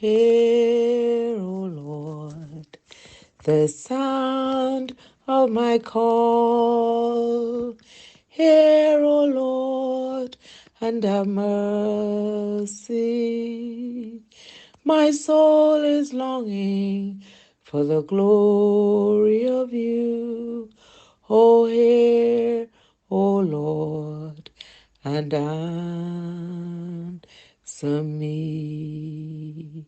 Hear, O Lord, the sound of my call. Hear, O Lord, and have mercy. My soul is longing for the glory of you. O hear, O Lord, and answer me.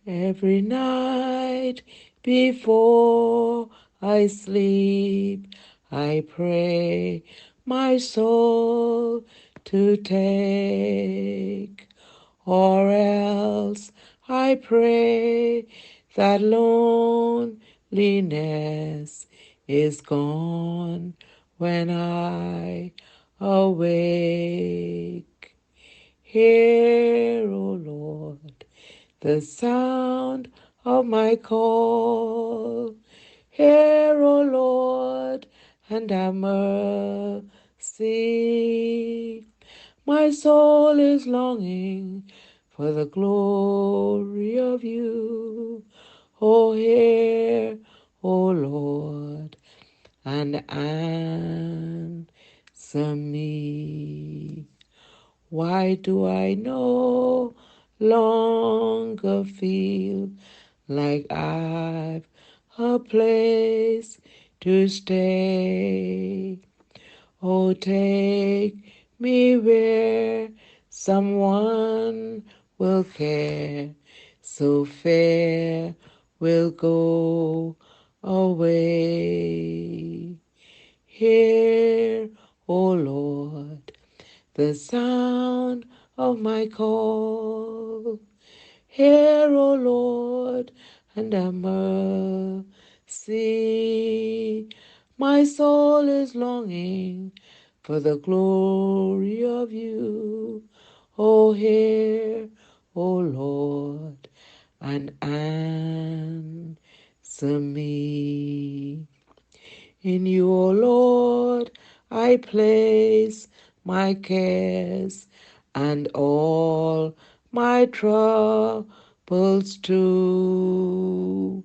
Every night before I sleep, I pray my soul to take, or else I pray that loneliness is gone when I awake. Hear, O Lord, the sound of my call. Hear, O Lord, and have mercy. My soul is longing for the glory of you. O hear, O Lord, and answer me. Why do I no longer feel like I've a place to stay? Oh, take me where someone will care, so fair will go away. Hear, O Lord, the sound of my call. Hear, O Lord, and have mercy. My soul is longing for the glory of you. O hear, O Lord, and answer me. In you, O Lord, I place my cares and all my troubles too.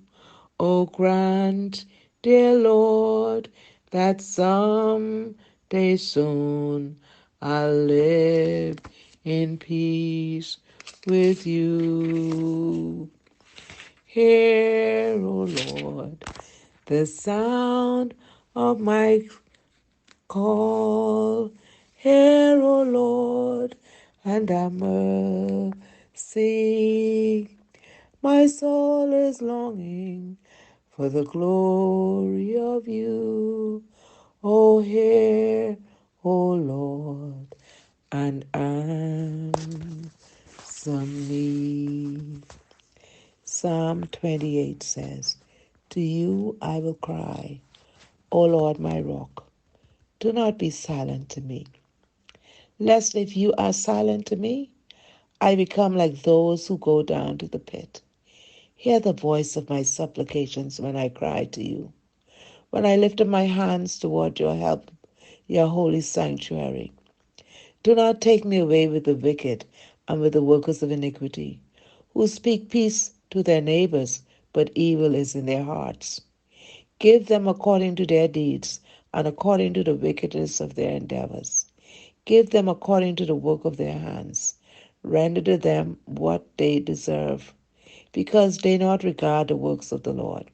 O grant, dear Lord, that some day soon I'll live in peace with you. Hear, O Lord, the sound of my call. Hear, O Lord, and have mercy. My soul is longing for the glory of you. O hear, O Lord, and answer me. Psalm 28 says, to you I will cry, O Lord my rock. Do not be silent to me, lest if you are silent to me, I become like those who go down to the pit. Hear the voice of my supplications when I cry to you, when I lift up my hands toward your help, your holy sanctuary. Do not take me away with the wicked and with the workers of iniquity, who speak peace to their neighbors, but evil is in their hearts. Give them according to their deeds and according to the wickedness of their endeavors. Give them according to the work of their hands. Render to them what they deserve, because they not regard the works of the Lord,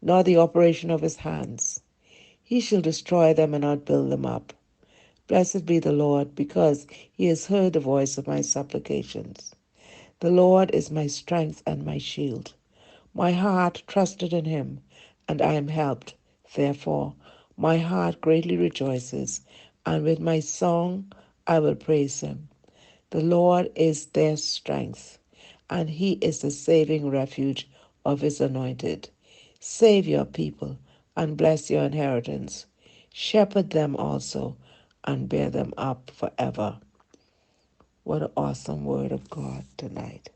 nor the operation of his hands. He shall destroy them and not build them up. Blessed be the Lord, because he has heard the voice of my supplications. The Lord is my strength and my shield. My heart trusted in him, and I am helped. Therefore, my heart greatly rejoices, and with my song I will praise him. The Lord is their strength, and he is the saving refuge of his anointed. Save your people, and bless your inheritance. Shepherd them also, and bear them up forever. What an awesome word of God tonight.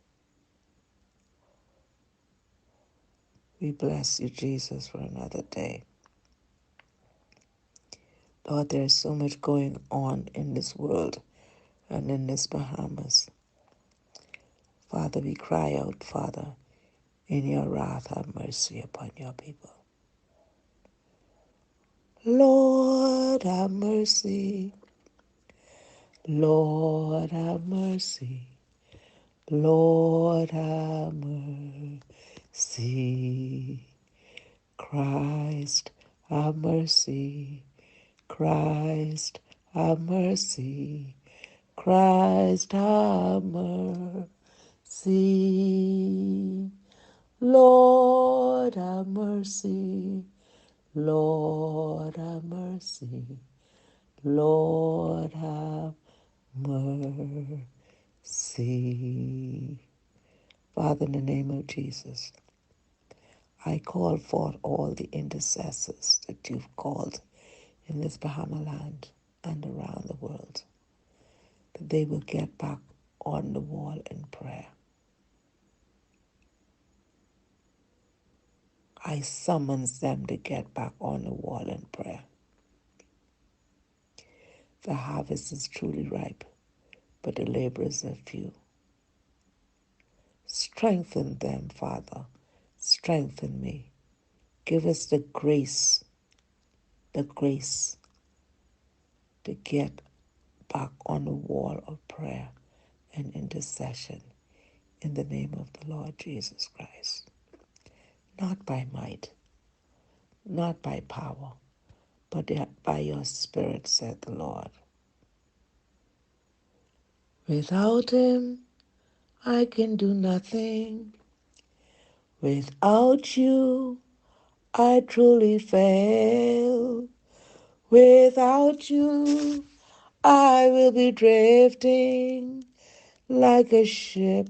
We bless you, Jesus, for another day. Lord, there is so much going on in this world and in this Bahamas. Father, Father, we cry out, Father, in your wrath have mercy upon your people. Lord, have mercy. Lord, have mercy. Lord, have mercy. Christ, have mercy. Christ, have mercy. Christ, have mercy. Lord, have mercy. Lord, have mercy. Lord, have mercy. Father, in the name of Jesus, I call forth all the intercessors that you've called in this Bahama land and around the world, that they will get back on the wall in prayer. I summons them to get back on the wall in prayer. The harvest is truly ripe, but the laborers are few. Strengthen them, Father. Strengthen me. Give us the grace to get back on the wall of prayer and intercession in the name of the Lord Jesus Christ. Not by might, not by power, but by your Spirit, said the Lord. Without him, I can do nothing. Without you, I truly fail. Without you, I will be drifting like a ship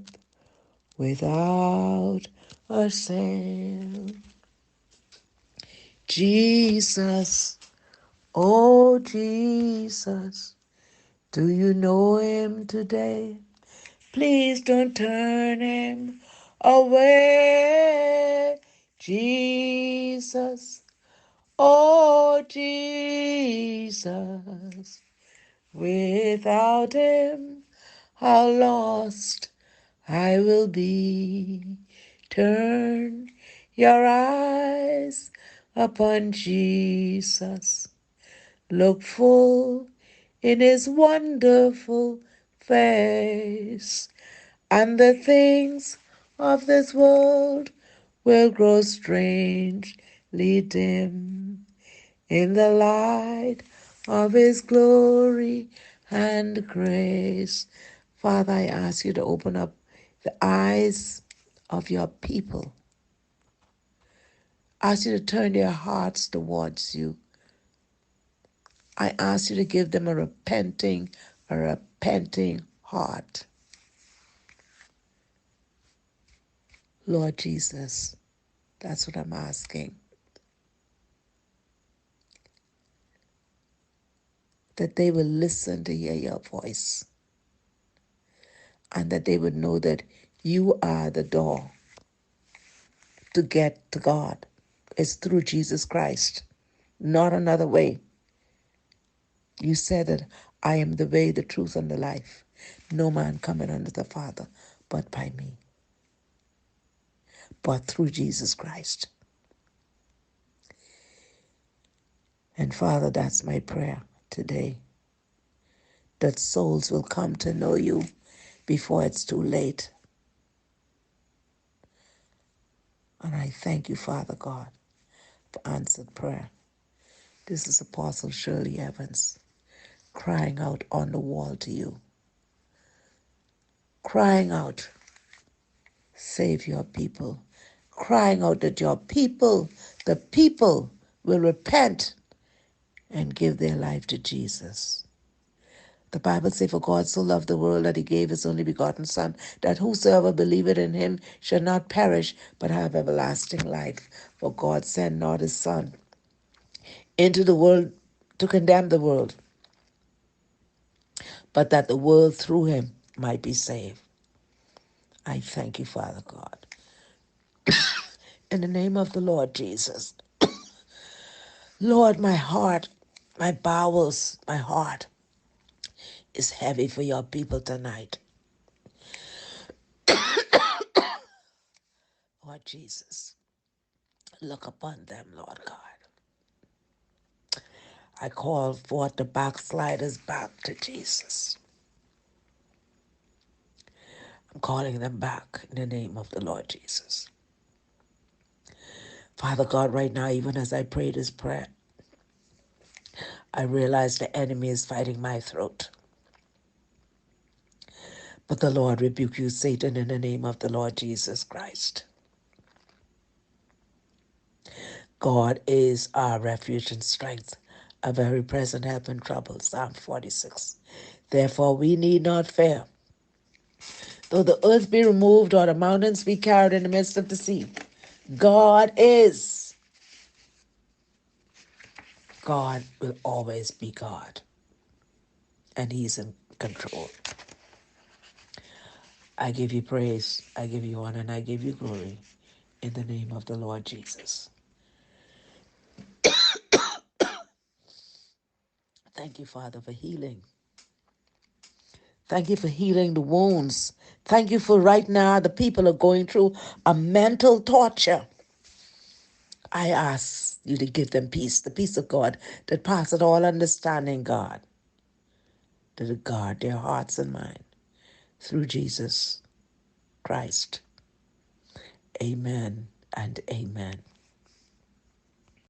without a sail. Jesus, oh Jesus, do you know him today? Please don't turn him away. Jesus, oh Jesus, without him, how lost I will be. Turn your eyes upon Jesus. Look full in his wonderful face, and the things of this world will grow strangely dim in the light of his glory and grace. Father, I ask you to open up the eyes of your people. I ask you to turn their hearts towards you. I ask you to give them a repenting heart. Lord Jesus, that's what I'm asking. That they will listen to hear your voice, and that they would know that you are the door to get to God. It's through Jesus Christ, not another way. You said that I am the way, the truth, and the life. No man cometh unto the Father but by me, but through Jesus Christ. And Father, that's my prayer today, that souls will come to know you before it's too late. And I thank you, Father God, for answered prayer. This is Apostle Shirley Evans, crying out on the wall to you, crying out, save your people, crying out that your people, the people, will repent and give their life to Jesus. The Bible says, for God so loved the world that he gave his only begotten Son, that whosoever believeth in him shall not perish, but have everlasting life. For God sent not his Son into the world to condemn the world, but that the world through him might be saved. I thank you, Father God. In the name of the Lord Jesus. Lord, my heart, my bowels, my heart is heavy for your people tonight. Lord Jesus. Look upon them, Lord God. I call forth the backsliders back to Jesus. I'm calling them back in the name of the Lord Jesus. Father God, right now, even as I pray this prayer, I realize the enemy is fighting my throat. But the Lord rebuke you, Satan, in the name of the Lord Jesus Christ. God is our refuge and strength, a very present help in trouble. Psalm 46. Therefore we need not fear. Though the earth be removed or the mountains be carried in the midst of the sea, God is. God will always be God. And He's in control. I give you praise, I give you honor, and I give you glory in the name of the Lord Jesus. Thank you, Father, for healing. Thank you for healing the wounds. Thank you for right now the people are going through a mental torture. I ask you to give them peace, the peace of God that passeth all understanding, God, to guard their hearts and mind through Jesus Christ. Amen and amen.